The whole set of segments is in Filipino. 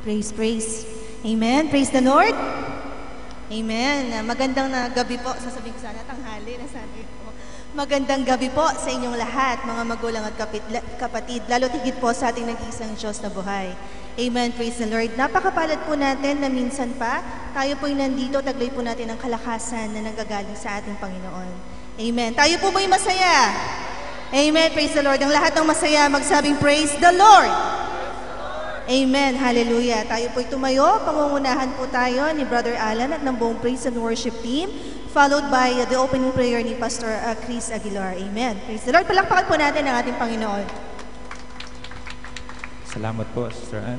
Praise, praise. Amen. Praise the Lord. Amen. Magandang gabi po. Sasabihin ko sana, tanghali na sabi ko. Magandang gabi po sa inyong lahat, mga magulang at kapatid, lalo tigit po sa ating nag-iisang Diyos na buhay. Amen. Praise the Lord. Napakapalad po natin na minsan pa, tayo po'y nandito, taglay po natin ang kalakasan na nanggagaling sa ating Panginoon. Amen. Tayo po ba'y masaya? Amen. Praise the Lord. Ang lahat ng masaya, magsabing praise the Lord. Amen. Hallelujah. Tayo po'y tumayo. Pangungunahan po tayo ni Brother Alan at ng buong praise and worship team, followed by the opening prayer ni Pastor Chris Aguilar. Amen. Praise the Lord. Palakpakan po natin ang ating Panginoon. Salamat po, Sister Ann.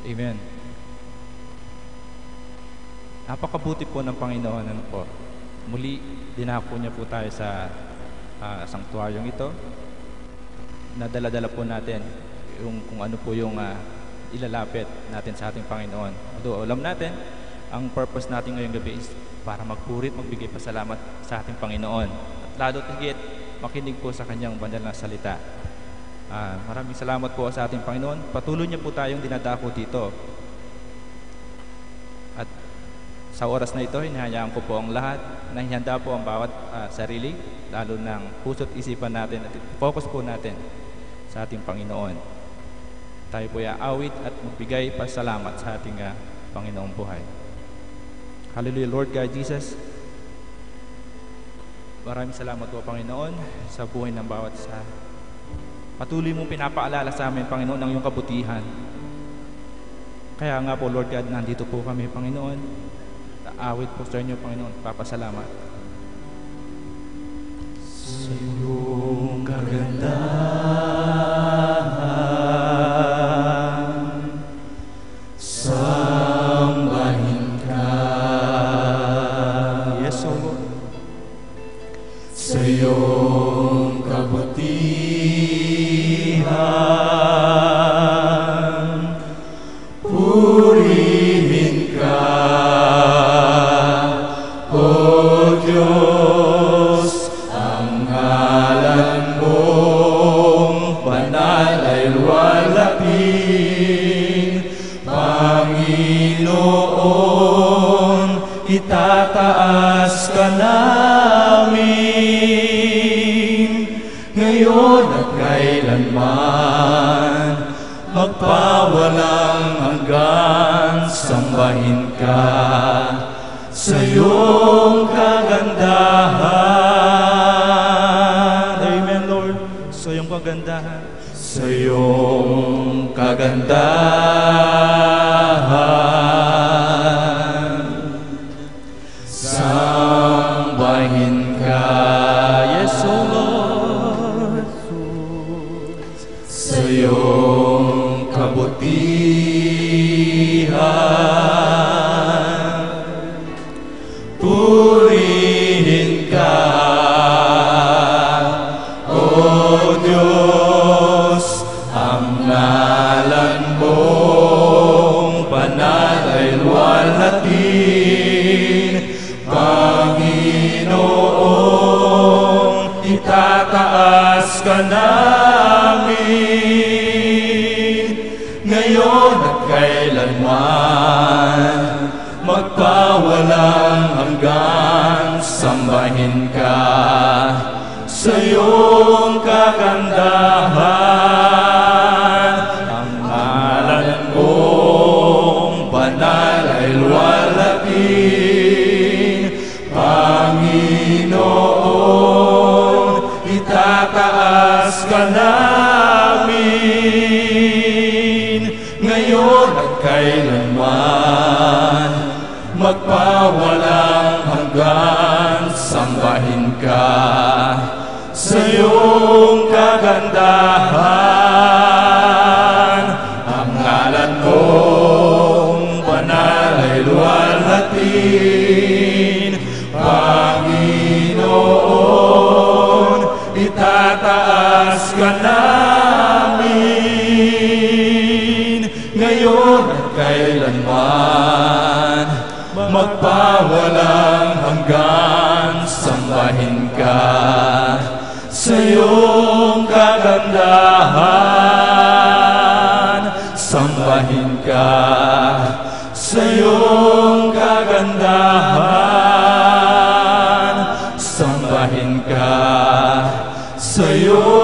Amen. Napakabuti po ng Panginoon. Ano po? Muli, dinako niya po tayo sa sanktuaryong ito. Nadala-dala po natin kung ano po yung ilalapit natin sa ating Panginoon. Although alam natin, ang purpose natin ngayong gabi is para magpurit, magbigay pasalamat sa ating Panginoon. At lalo tigit, makinig po sa kanyang banal na salita. Maraming salamat po sa ating Panginoon. Patuloy niya po tayong dinadako dito. At sa oras na ito, hinahayaan ko po ang lahat na ihanda po ang bawat sarili, lalo ng puso't isipan natin at focus po natin sa ating Panginoon. Tayo po aawit at magbigay pasalamat sa ating Panginoong buhay. Hallelujah, Lord God Jesus. Maraming salamat po, Panginoon, sa buhay ng bawat isa. Patuloy mong pinapaalala sa amin, Panginoon, ng iyong kabutihan. Kaya nga po, Lord God, nandito po kami, Panginoon. Aawit po sa inyo, Panginoon, papasalamat. Sa iyong kagandahan, sambahin ka. Yes, O Lord. Sa iyong kabutihan, purihin ka, O Diyos. Ang ngalan mong banal ay luwalhatin, Panginoon, itataas ka namin ngayon at kailanman, magpawalang hanggan, sambahin ka sa iyong kagandahan. Amen, Lord. Sa iyong kagandahan. Sa iyong kagandahan, sambahin ka. Yes, O Lord. Sa iyong kabutihan, purihin ka, O Diyos. Ang ngalan mong banal ay luwalhatin, Panginoon, itataas ka namin ngayon at kailanman, magpawalang hanggan, sambahin ka sa iyong kagandahan. Ang ngalan mong banal ay luwalhatin, Panginoon, itataas ka namin ngayon at kailanman, magpawalang hanggan, sambahin ka sa iyong kagandahan. Ang ngalan mong banal ay luwalhatin, Panginoon, itataas ka namin ngayon at kailanman, magpawalang hanggan, sambahin ka sa iyong kagandahan. Sambahin ka sa iyong kagandahan. Sambahin ka sa iyong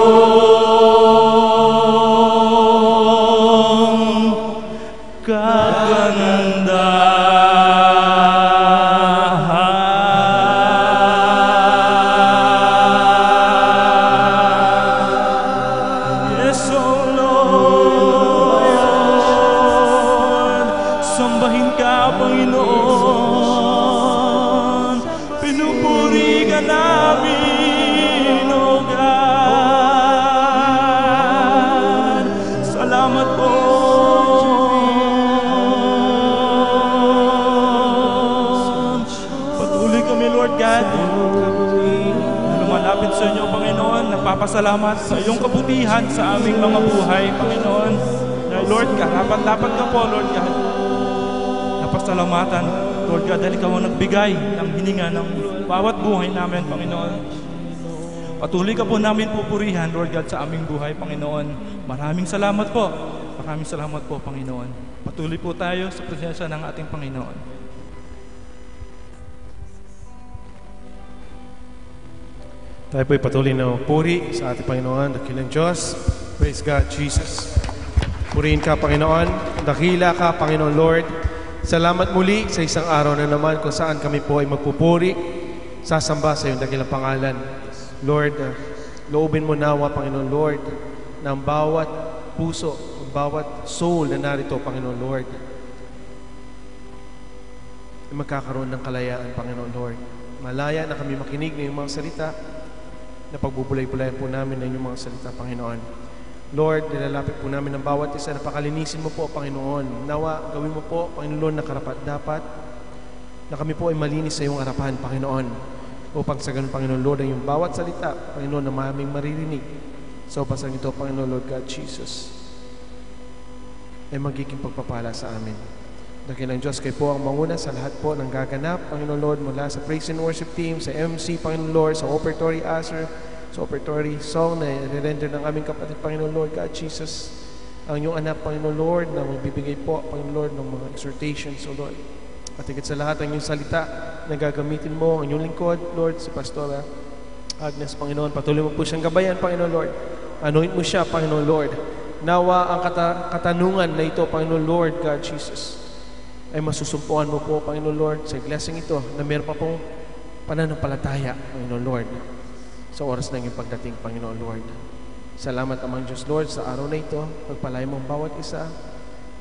kagandahan. Yes, oh Lord, sambahin ka, Panginoon. Pinupuri ka namin, oh God. Salamat po. Patuloy kami, Lord God, na lumalapit sa inyo, Panginoon. Nagpapasalamat sa iyong kabutihan sa aming mga buhay, Panginoon. Na Lord God, dapat ka po, Lord God. Napasalamatan, Lord God, dahil ikaw ang nagbigay ng hininga ng bawat buhay namin, Panginoon. Patuloy ka po namin pupurihan, Lord God, sa aming buhay, Panginoon. Maraming salamat po. Maraming salamat po, Panginoon. Patuloy po tayo sa presensya ng ating Panginoon. Tayo po'y patuloy na puri sa ating Panginoon, dakilang Diyos. Praise God, Jesus. Purihin ka, Panginoon. Dakila ka, Panginoon Lord. Salamat muli sa isang araw na naman kung saan kami po ay magpupuri, sasamba sa iyong dakilang pangalan. Lord, loobin mo nawa, Panginoon Lord, ng bawat puso, ng bawat soul na narito, Panginoon Lord, ay magkakaroon ng kalayaan, Panginoon Lord. Malaya na kami makinig ng iyong mga salita, na pagbubulay-bulayan po namin ng inyong mga salita, Panginoon. Lord, nilalapit po namin ang bawat isa na pakalinisin mo po, Panginoon. Nawa, gawin mo po, Panginoon, na karapat-dapat na kami po ay malinis sa iyong harapan, Panginoon. Upang sa ganun, Panginoon Lord, ang iyong bawat salita, Panginoon, na maraming maririnig sa upasang ito, Panginoon Lord God Jesus, ay magiging pagpapala sa amin. Dakilang Diyos, kayo po ang manguna sa lahat po ng gaganap, Panginoon Lord, mula sa praise and worship team, sa MC, Panginoon Lord, sa operatory usher, sa operatory song na i-render ng aming kapatid, Panginoon Lord God Jesus, ang iyong anak, Panginoon Lord, na magbibigay po, Panginoon Lord, ng mga exhortations, O Lord. At higit sa lahat, ang iyong salita na gagamitin mo, ang iyong lingkod, Lord, si Pastora Agnes, Panginoon. Patuloy mo po siyang gabayan, Panginoon Lord. Anoint mo siya, Panginoon Lord. Nawa ang katanungan na ito, Panginoon Lord God Jesus, ay masusumpuan mo po, Panginoon Lord, sa blessing ito na meron pa pong pananampalataya, Panginoon Lord, sa oras ng iyong pagdating, Panginoon Lord. Salamat, Amang Diyos, Lord, sa araw na ito. Pagpalay mo ang bawat isa.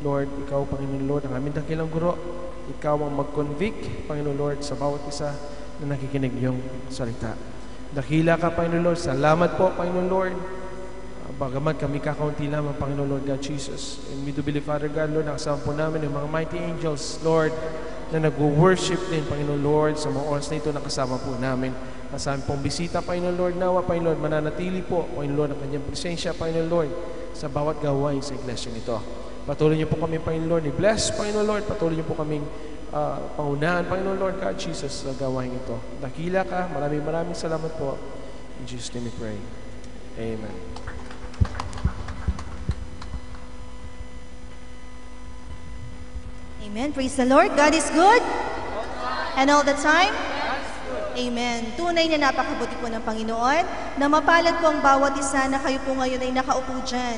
Lord, ikaw, Panginoon Lord, ang aming dakilang guro. Ikaw ang mag-convict, Panginoon Lord, sa bawat isa na nakikinig iyong salita. Dakila ka, Panginoon Lord. Salamat po, Panginoon Lord. Bagamat kami kakaunti lamang, Panginoon Lord God Jesus. And we do believe, Father God, Lord, nakasama po namin yung mga mighty angels, Lord, na nag-worship din, Panginoon Lord, sa mga oras na ito nakasama po namin. Kasama pong bisita, Panginoon Lord, nawa, Panginoon Lord, mananatili po, Panginoon Lord, ang kanyang presensya, Panginoon Lord, sa bawat gawain sa iglesia nito. Patuloy niyo po kami, Panginoon Lord, i-bless, Panginoon Lord, patuloy niyo po kaming pangunahan, Panginoon Lord God Jesus, sa gawain ito. Dakila ka, maraming salamat po. In Jesus' name we pray. Amen. Amen. Praise the Lord. God is good. And all the time? Amen. Tunay na napakabuti po ng Panginoon na mapalad po ang bawat isa na kayo po ngayon ay nakaupo dyan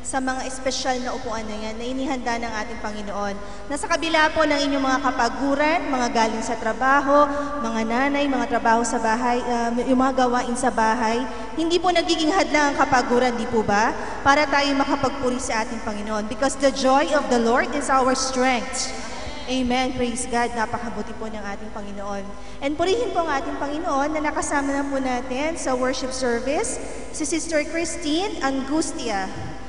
sa mga espesyal na upuan na yan na inihanda ng ating Panginoon. Nasa kabila po ng inyong mga kapaguran, mga galing sa trabaho, mga nanay, mga trabaho sa bahay, yung mga gawain sa bahay, hindi po nagiging hadlang ang kapaguran, di po ba? Para tayo makapagpuri sa ating Panginoon. Because the joy of the Lord is our strength. Amen. Praise God. Napakabuti po ng ating Panginoon. And purihin po ang ating Panginoon na nakasama na po natin sa worship service, si Sister Christine Angustia.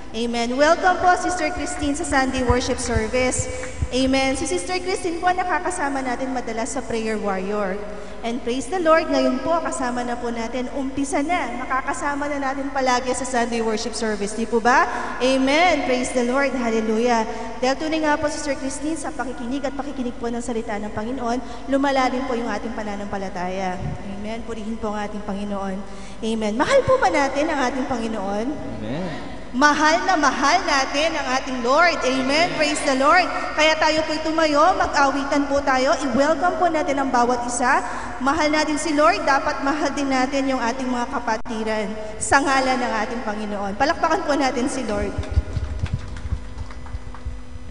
Amen. Welcome po, Sister Christine, sa Sunday worship service. Amen. Si Sister Christine po nakakasama natin madalas sa Prayer Warrior. And praise the Lord, ngayon po kasama na po natin, umpisa na, makakasama na natin palagi sa Sunday worship service. Di po ba? Amen. Praise the Lord. Hallelujah. Dahil tunay nga po, Sister Christine, sa pakikinig at pakikinig po ng salita ng Panginoon, lumalalim po yung ating pananampalataya. Amen. Purihin po ang ating Panginoon. Amen. Mahal po ba natin ang ating Panginoon? Amen. Mahal na mahal natin ang ating Lord. Amen. Praise the Lord. Kaya tayo po'y tumayo, mag-awitan po tayo. I-welcome po natin ang bawat isa. Mahal natin si Lord, dapat mahal din natin yung ating mga kapatiran sa ngalan ng ating Panginoon. Palakpakan po natin si Lord.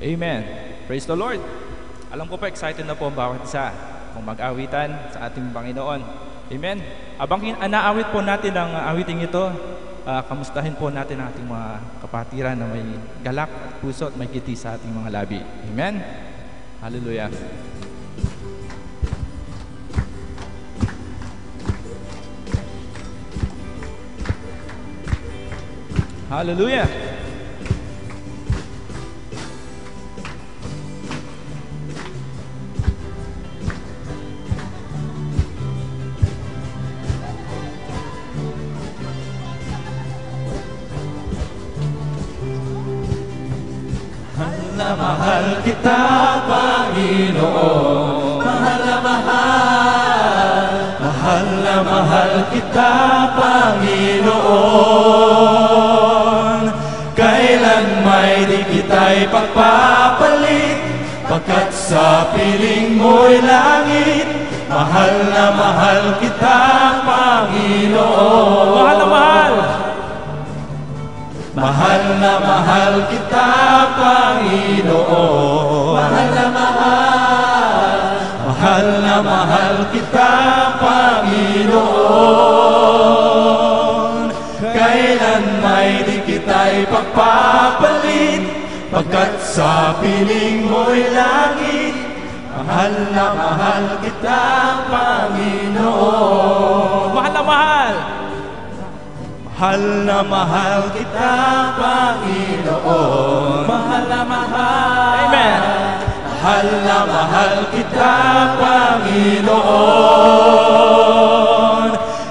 Amen. Praise the Lord. Alam ko pa, excited na po ang bawat isa kung mag-awitan sa ating Panginoon. Amen. Abang naawit po natin ang awiting ito, kamustahin po natin ang ating mga kapatiran na may galak at puso at may ngiti sa ating mga labi. Amen. Hallelujah. Hallelujah. Mahal kita, Panginoon. Mahal na mahal. Mahal na mahal kita, Panginoon. Kailan may di kita'y pagpapalit, pagkat sa piling mo'y langit. Mahal na mahal kita, Panginoon. Mahal na mahal. Mahal na mahal kita, Panginoon. Mahal na mahal. Mahal na mahal kita, Panginoon. Kailan may di kita'y pagpapalit, pagkat sa piling mo'y langit. Mahal na mahal kita, Panginoon. Mahal na mahal. Mahal na mahal kita, Panginoon. Mahal na mahal. Amen. Mahal na mahal kita, Panginoon.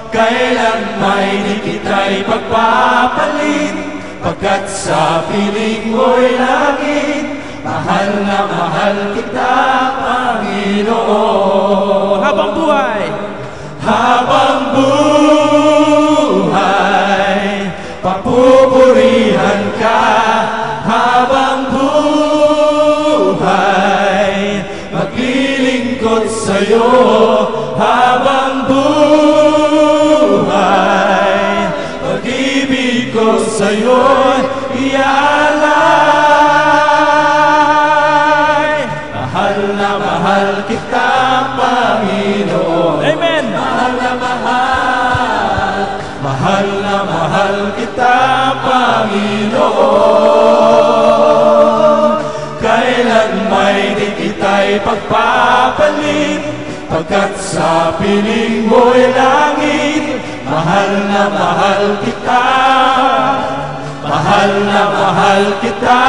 Kailan may di kita'y pagpapalit, pagkat sa piling mo'y langit. Mahal na mahal kita, Panginoon. Habang buhay. Habang buhay, papupurihan ka. Habang buhay, maglilingkod sa'yo. Habang buhay, pag-ibig ko sa'yo'y ialay. Mahal na mahal kita, Panginoon. Amen. Mahal na mahal. Mahal na mahal kita, Panginoon. Kailan may di kita'y pagpapalit, pagkat sa piling mo'y langit. Mahal na mahal kita. Mahal na mahal kita.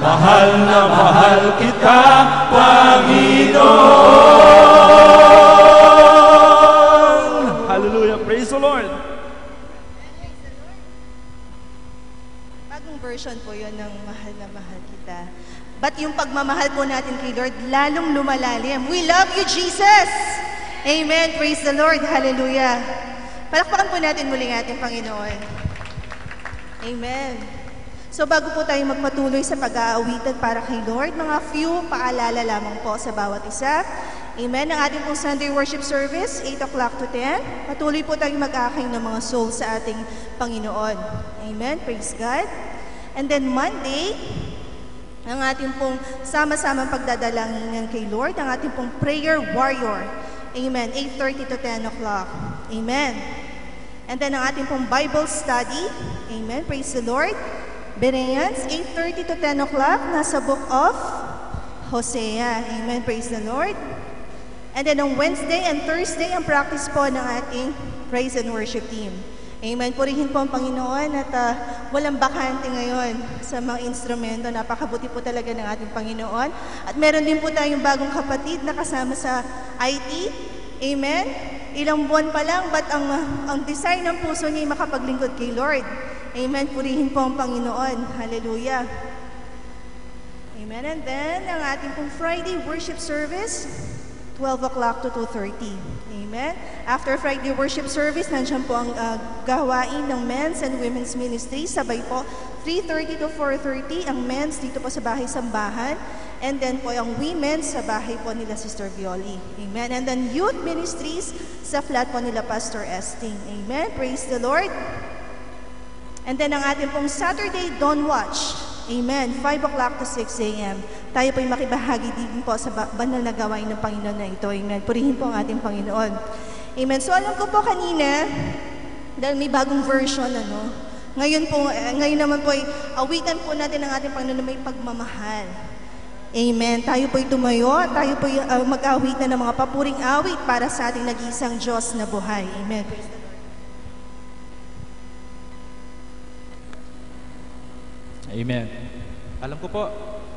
Mahal na mahal kita, Panginoon. Hallelujah. Praise the Lord. Bagong version po yun ng mahal na mahal kita. But yung pagmamahal po natin kay Lord, lalong lumalalim. We love you, Jesus! Amen. Praise the Lord. Hallelujah. Palakpakan po natin muli ang ating Panginoon. Amen. So bago po tayo magpatuloy sa pag-aawitan para kay Lord, mga few paalala lamang po sa bawat isa. Amen. Ang ating pong Sunday worship service, 8 o'clock to 10. Patuloy po tayong mag-aking ng mga soul sa ating Panginoon. Amen. Praise God. And then Monday, ang ating pong sama-samang pagdadalanginan kay Lord, ang ating pong prayer warrior. Amen. 8:30 to 10 o'clock. Amen. And then ang ating pong Bible study. Amen. Praise the Lord. Bereans, 8:30 to 10 o'clock, nasa book of Hosea. Amen. Praise the Lord. And then on Wednesday and Thursday, ang practice po ng ating praise and worship team. Amen. Purihin po ang Panginoon at walang bakante ngayon sa mga instrumento. Napakabuti po talaga ng ating Panginoon. At meron din po tayong bagong kapatid na kasama sa IT. Amen. Ilang buwan pa lang, but ang design ng puso niya ay makapaglingkod kay Lord. Amen. Purihin po ang Panginoon. Hallelujah. Amen. And then, ang ating pong Friday worship service, 12 o'clock to 2:30. Amen. After Friday worship service, nandiyan po ang gawain ng men's and women's ministry. Sabay po, 3:30 to 4:30, ang men's dito po sa bahay sambahan. And then po ang women's sa bahay po nila Sister Violi. Amen. And then youth ministries sa flat po nila Pastor Esting. Amen. Praise the Lord. And then ang ating pong Saturday Dawn Watch. Amen. 5 o'clock to 6 a.m. Tayo po'y makibahagi din po sa banal na gawain ng Panginoon na ito. Amen. Purihin po ang ating Panginoon. Amen. So alam ko po kanina, dahil may bagong version, ngayon naman po ay awitan po natin ang ating Panginoon na may pagmamahal. Amen. Tayo po'y tumayo, tayo po'y mag-awit na ng mga papuring awit para sa ating nag-iisang Diyos na buhay. Amen. Amen. Alam ko po,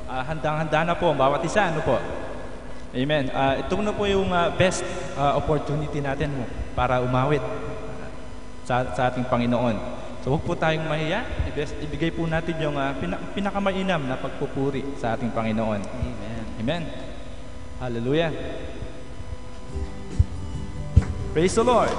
handang-handa na po ang bawat isa, ano po? Amen. Ito na po yung best opportunity natin para umawit sa ating Panginoon. So huwag po tayong mahiya, ibigay po natin yung pinakamainam na pagpupuri sa ating Panginoon. Amen. Amen. Hallelujah. Praise the Lord.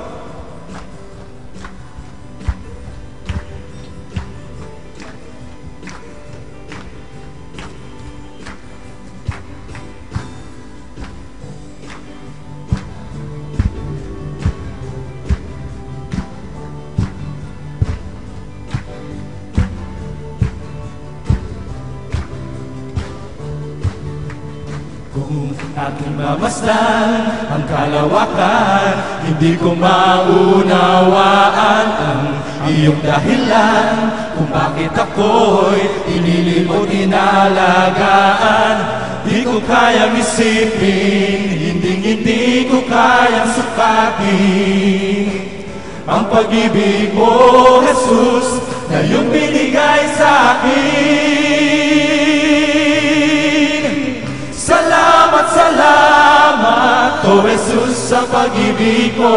Kung aking mamasdan ang kalawakan, hindi ko maunawaan ang iyong dahilan kung bakit ako'y inilimot inalagaan. Di ko kayang isipin, hindi ko kayang sukatin ang pag-ibig mo, Jesus, na iyong binigay sa akin. Salamat, O Jesus, sa pag-ibig mo.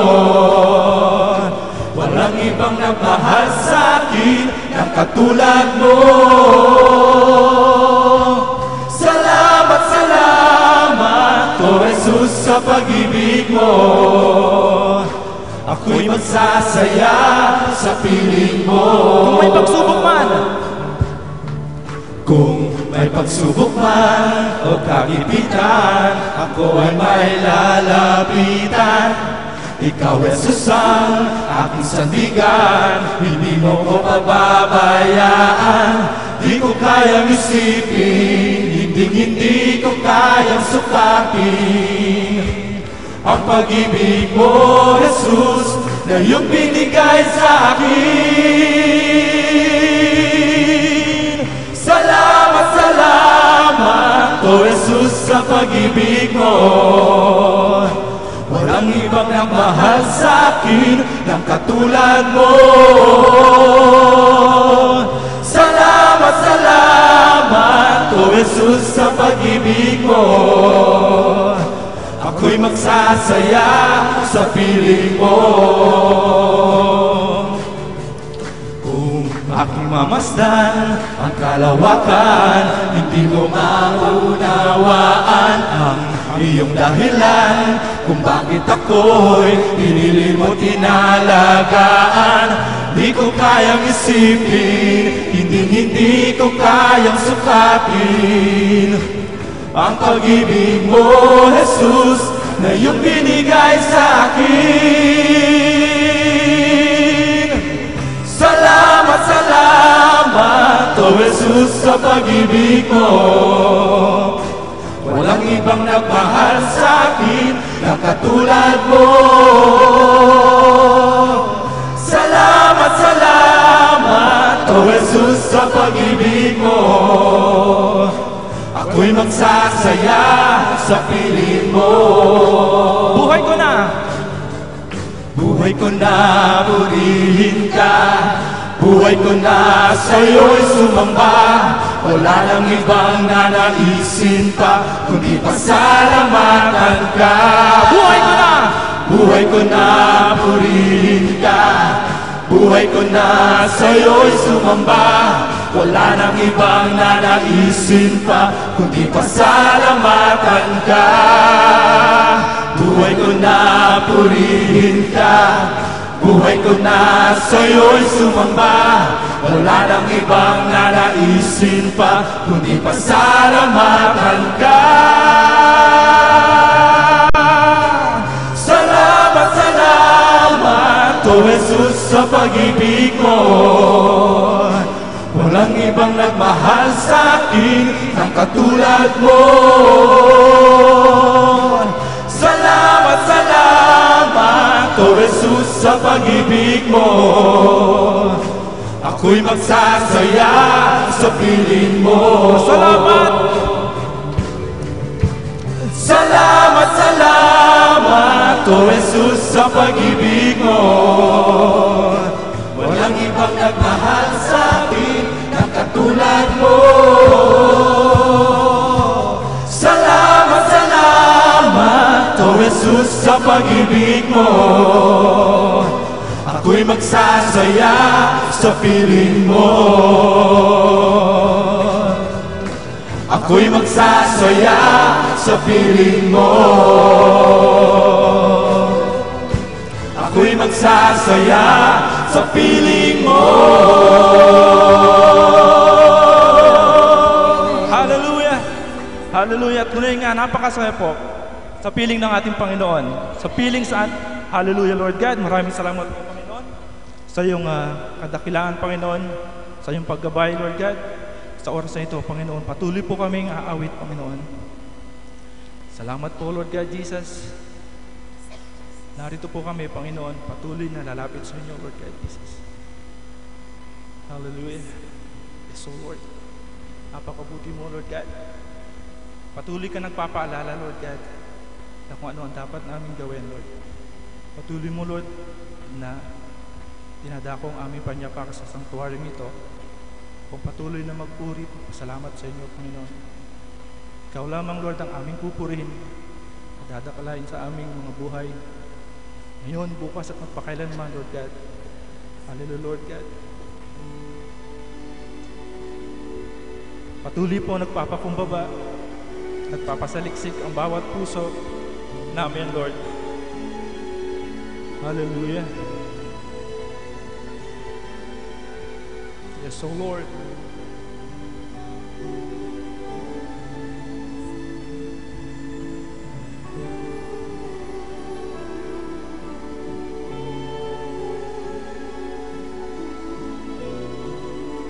Walang ibang nagmahal sa akin ng katulad mo. Salamat, O Jesus, sa pag-ibig mo. Ako'y magsasaya sa piling mo. Kung may pagsubok man, kung may pagsubok man o kagipitan, ako ay may lalapitan. Ikaw, Jesus, ang aking sandigan, hindi mo ko pababayaan. Di ko kayang isipin, hindi ko kayang sukatin ang pag-ibig mo, Jesus, na iyong binigay sa akin. Salamat, O Jesus, sa pag-ibig mo. Walang ibang nagmahal sa akin ng katulad mo. Salamat, O Jesus, sa pag-ibig mo. Ako'y magsasaya sa piling mo. Kung aking mamasdan ang kalawakan, hindi ko maunawaan ang iyong dahilan kung bakit ako'y inilimot inalagaan. Di ko kayang isipin, hindi ko kayang sukatin ang pag-ibig mo, Jesus, na iyong binigay sa akin. Salamat, O Jesus, sa pag-ibig mo. Walang ibang nagmahal sa akin na katulad mo. Salamat, O Jesus, sa pag-ibig mo. Ako'y magsasaya sa piling mo. buhay ko na. Buhay ko na, purihin ka. Buhay ko na, sa'yo'y sumamba. Wala nang ibang nanaisin pa, kundi pasalamatan ka. Buhay ko na. Buhay ko na, purihin ka. Buhay ko na, sa'yo'y sumamba. Wala nang ibang nanaisin pa, kundi pasalamatan ka. buhay ko na purihin ka. Buhay ko na sa'yo'y sumamba, wala nang ibang nanaisin pa, kundi pasalamatan ka. Salamat, salamat, O Jesus, sa pag-ibig mo. Walang ibang nagmahal sa'kin ng katulad mo. Salamat, salamat, O Jesus, sa pag-ibig mo. Ako'y magsasaya sa piling mo. Salamat! Salamat, salamat, O Jesus, sa pag-ibig mo. Walang ibang nagmahal sa'kin ng katulad mo. Salamat, salamat, O Jesus, sa pag-ibig mo. Ako'y magsasaya sa piling mo. Ako'y magsasaya sa piling mo. Ako'y magsasaya sa piling mo. Hallelujah! Hallelujah! Tunay nga, napakasaya po sa piling ng ating Panginoon. Sa piling saan? Hallelujah, Lord God. Maraming salamat po, Panginoon, sa iyong kadakilaan, Panginoon, sa iyong paggabay, Lord God. Sa oras na ito, Panginoon, patuloy po kaming aawit, Panginoon. Salamat po, Lord God Jesus. Narito po kami, Panginoon, patuloy na lalapit sa inyo, Lord God Jesus. Hallelujah. Yes, O Lord. Napakabuti mo, Lord God. Patuloy ka nagpapaalala, Lord God, na kung ano ang dapat namin gawin, Lord. Patuloy mo, Lord, na dinadako ang aming panyapak sa sanctuary ito. Kung patuloy na magpuri, salamat sa inyo, Panginoon. Ikaw lamang, Lord, ang aming pupurihin, dadakalain sa aming mga buhay, ngayon, bukas at magpakailanman, Lord God. Hallelujah, Lord God. Patuloy po nagpapakumbaba, nagpapasaliksik ang bawat puso namin, Lord. Hallelujah. Yes, O Lord.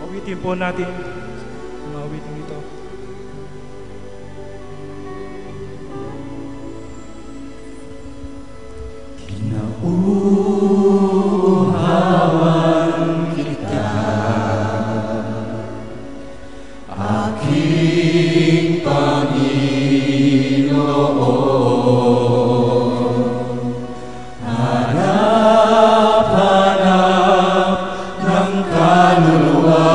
Awitin po natin ang awitin ito. Pinauhawan kita, aking Panginoon. Hanap-hanap ng kaluluwa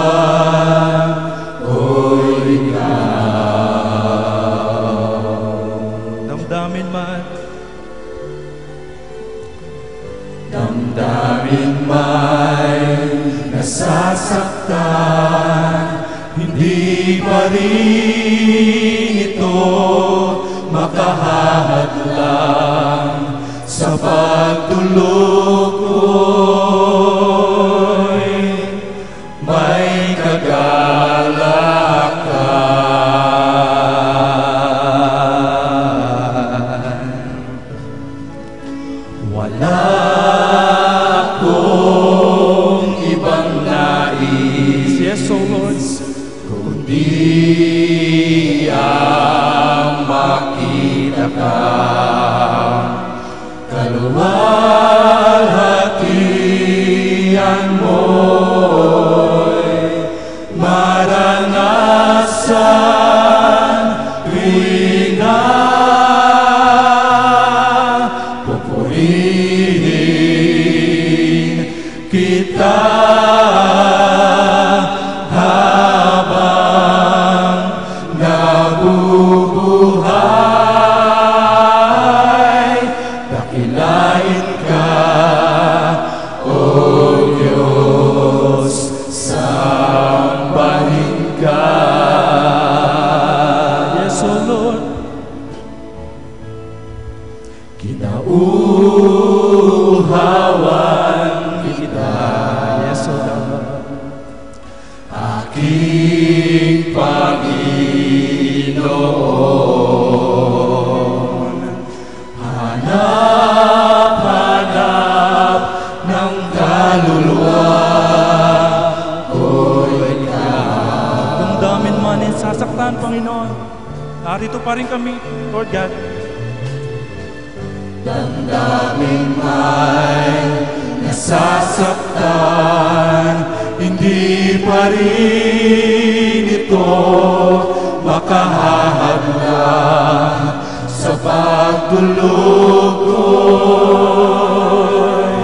ko'y ikaw. Damdamin man, damdamin may nasasaktan, hindi pa rin ito makahahadlang sa pagtulog ko'y may kagalakan. Wala akong ibang nais, yes, O Lord, kundi ang makita ka, kaluwalhatian mo'y maranasan tuwing na pupurihin kita habang nabubuhay. Dakilain ka Panginoon. Hanap-hanap ng kaluluwa ko'y ikaw. Damdamin man ay sasaktan, Panginoon. Narito pa rin kami, Lord God. Damdamin may nasasaktan, hindi pa rin ito makahahadlang sa pagtulog ko'y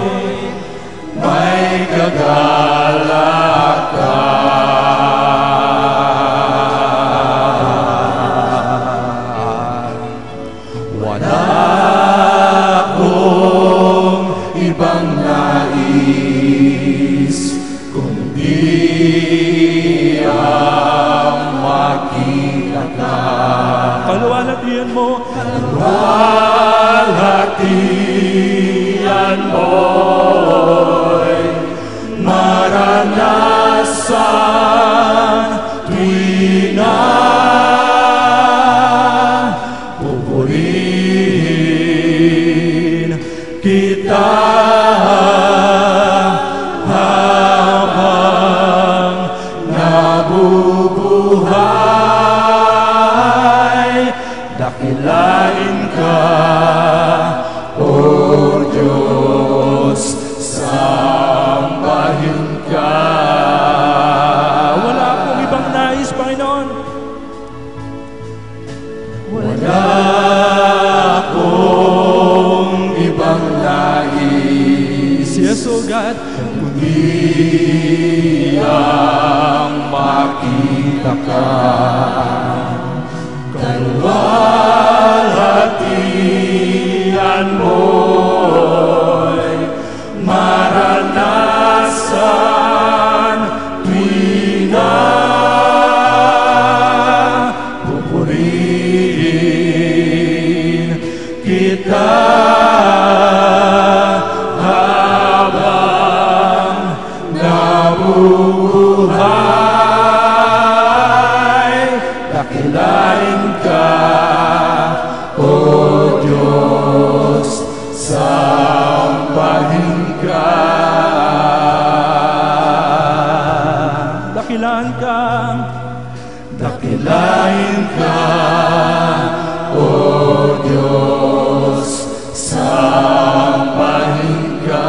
may gagalak ka. Wala akong ibang nais kundi ang makita ka. Kaluwalhatian mo. Kaluwalhatian mo'y maranasan tuwing na pupurihin kita habang nabubuhay. Dakilain ka, O Diyos, sambahin ka. Wala akong ibang nais, Panginoon. Wala akong ibang nais, Yes, O God. kundi ang makita ka. Kaluwalhatian mo'y maranasan tuwing na pupurihin kita habang nabubuhay. Dakilain ka, O Diyos, sambahin ka. Dakilaan ka. Dakilain ka, O Diyos, sambahin ka.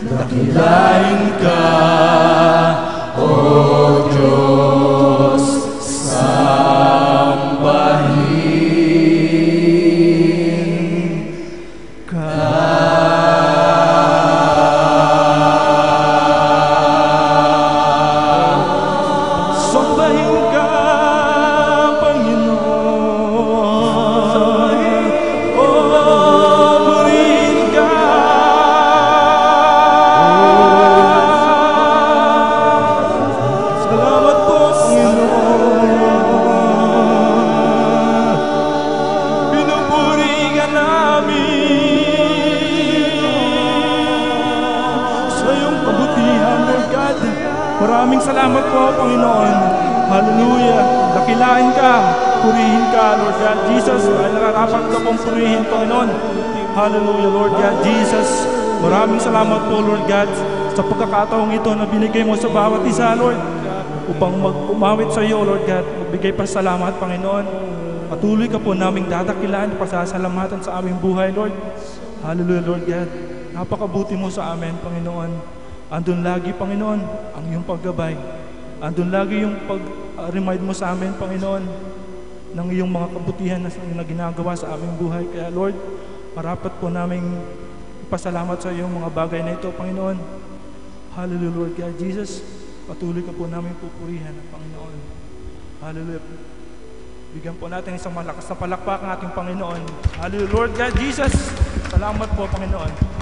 Dakilain ka, O Diyos, sambahin ka. Sambahin ka, Panginoon. O, purihin ka. Salamat po, Panginoon. Pinupuri ka namin sa iyong kabutihan, Lord God. Maraming salamat po, Panginoon. Hallelujah. Dakilain ka, purihin ka, Lord God. Jesus, ay nararapat ka pong purihin, Panginoon. Hallelujah, Lord God. Jesus, maraming salamat po, Lord God, sa pagkakataong ito na binigay mo sa bawat isa, Lord, upang umawit sa iyo, Lord God. Magbigay pa salamat, Panginoon. Patuloy ka po naming dadakilaan, pasasalamatan sa aming buhay, Lord. Hallelujah, Lord God. Napakabuti mo sa amin, Panginoon. Andun lagi, Panginoon, ang iyong paggabay. Andun lagi yung pag-remind mo sa amin, Panginoon, ng iyong mga kabutihan na ginagawa sa aming buhay. Kaya, Lord, marapat po naming ipasalamat sa iyong mga bagay na ito, Panginoon. Hallelujah, Lord God. Jesus, patuloy ka po namin pupurihan, Panginoon. Hallelujah. Bigyan po natin isang malakas na palakpak ang ating Panginoon. Hallelujah, Lord God. Jesus, salamat po, Panginoon.